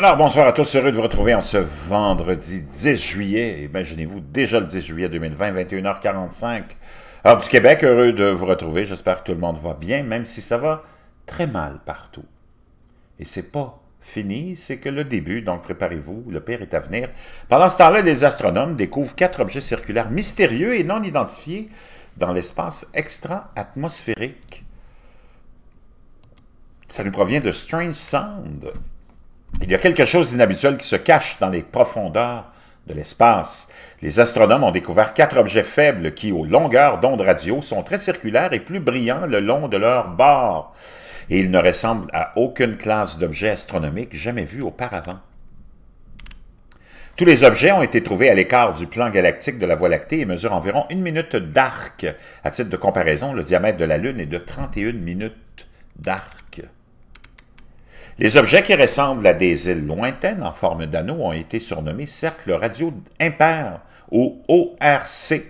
Alors, bonsoir à tous, heureux de vous retrouver en ce vendredi 10 juillet. Imaginez-vous, déjà le 10 juillet 2020, 21h45. Heure du Québec, heureux de vous retrouver. J'espère que tout le monde va bien, même si ça va très mal partout. Et c'est pas fini, c'est que le début, donc préparez-vous, le pire est à venir. Pendant ce temps-là, les astronomes découvrent 4 objets circulaires mystérieux et non identifiés dans l'espace extra-atmosphérique. Ça nous provient de Strange Sound. Il y a quelque chose d'inhabituel qui se cache dans les profondeurs de l'espace. Les astronomes ont découvert 4 objets faibles qui, aux longueurs d'onde radio, sont très circulaires et plus brillants le long de leur bord. Et ils ne ressemblent à aucune classe d'objets astronomiques jamais vus auparavant. Tous les objets ont été trouvés à l'écart du plan galactique de la Voie lactée et mesurent environ 1 minute d'arc. À titre de comparaison, le diamètre de la Lune est de 31 minutes d'arc. Les objets qui ressemblent à des îles lointaines en forme d'anneau ont été surnommés cercles radio impairs, ou ORC,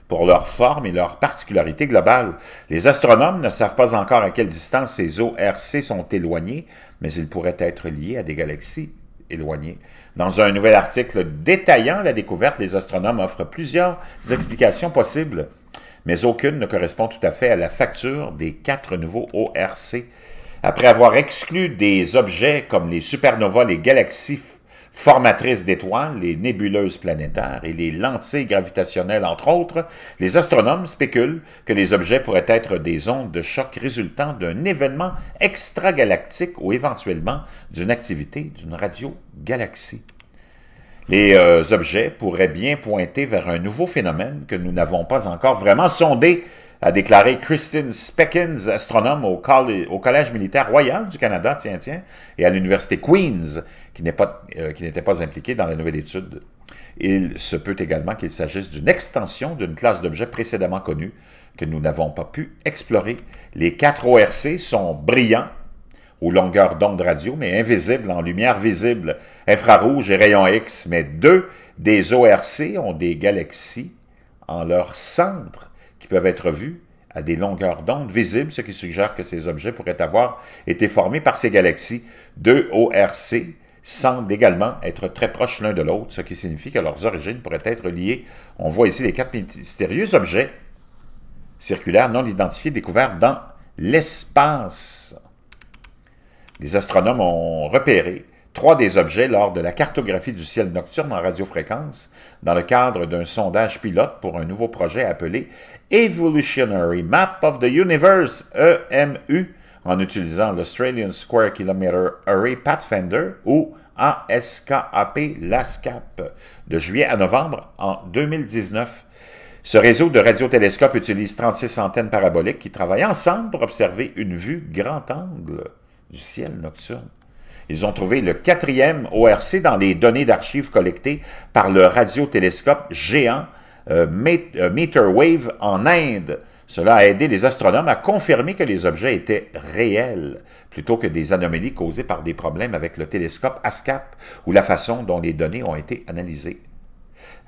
pour leur forme et leur particularité globale. Les astronomes ne savent pas encore à quelle distance ces ORC sont éloignés, mais ils pourraient être liés à des galaxies éloignées. Dans un nouvel article détaillant la découverte, les astronomes offrent plusieurs explications possibles, mais aucune ne correspond tout à fait à la facture des 4 nouveaux ORC. Après avoir exclu des objets comme les supernovas, les galaxies formatrices d'étoiles, les nébuleuses planétaires et les lentilles gravitationnelles, entre autres, les astronomes spéculent que les objets pourraient être des ondes de choc résultant d'un événement extragalactique ou éventuellement d'une activité d'une radiogalaxie. Les objets pourraient bien pointer vers un nouveau phénomène que nous n'avons pas encore vraiment sondé, a déclaré Christine Speckens, astronome au Collège militaire royal du Canada, et à l'Université Queen's, qui n'était pas impliquée dans la nouvelle étude. Il se peut également qu'il s'agisse d'une extension d'une classe d'objets précédemment connue que nous n'avons pas pu explorer. Les 4 ORC sont brillants aux longueurs d'onde radio, mais invisibles en lumière visible, infrarouge et rayons X, mais 2 des ORC ont des galaxies en leur centre, qui peuvent être vus à des longueurs d'onde visibles, ce qui suggère que ces objets pourraient avoir été formés par ces galaxies. 2 ORC semblent également être très proches l'un de l'autre, ce qui signifie que leurs origines pourraient être liées. On voit ici les 4 mystérieux objets circulaires non identifiés découverts dans l'espace. Les astronomes ont repéré 3 des objets lors de la cartographie du ciel nocturne en radiofréquence dans le cadre d'un sondage pilote pour un nouveau projet appelé Evolutionary Map of the Universe, EMU, en utilisant l'Australian Square Kilometre Array Pathfinder, ou ASKAP, LASCAP, de juillet à novembre en 2019. Ce réseau de radiotélescopes utilise 36 antennes paraboliques qui travaillent ensemble pour observer une vue grand angle du ciel nocturne. Ils ont trouvé le 4e ORC dans les données d'archives collectées par le radiotélescope géant Meterwave en Inde. Cela a aidé les astronomes à confirmer que les objets étaient réels, plutôt que des anomalies causées par des problèmes avec le télescope ASCAP ou la façon dont les données ont été analysées.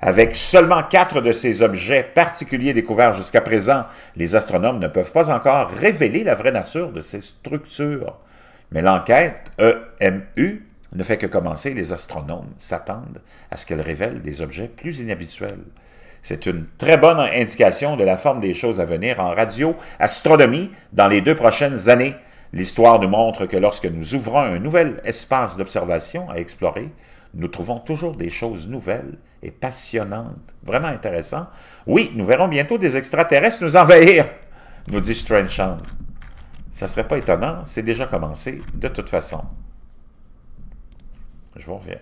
Avec seulement 4 de ces objets particuliers découverts jusqu'à présent, les astronomes ne peuvent pas encore révéler la vraie nature de ces structures. Mais l'enquête EMU ne fait que commencer. Les astronomes s'attendent à ce qu'elle révèle des objets plus inhabituels. C'est une très bonne indication de la forme des choses à venir en radioastronomie dans les 2 prochaines années. L'histoire nous montre que lorsque nous ouvrons un nouvel espace d'observation à explorer, nous trouvons toujours des choses nouvelles et passionnantes. Vraiment intéressant. Oui, nous verrons bientôt des extraterrestres nous envahir, nous dit Strange Sound. Ça ne serait pas étonnant, c'est déjà commencé de toute façon. Je vous reviens.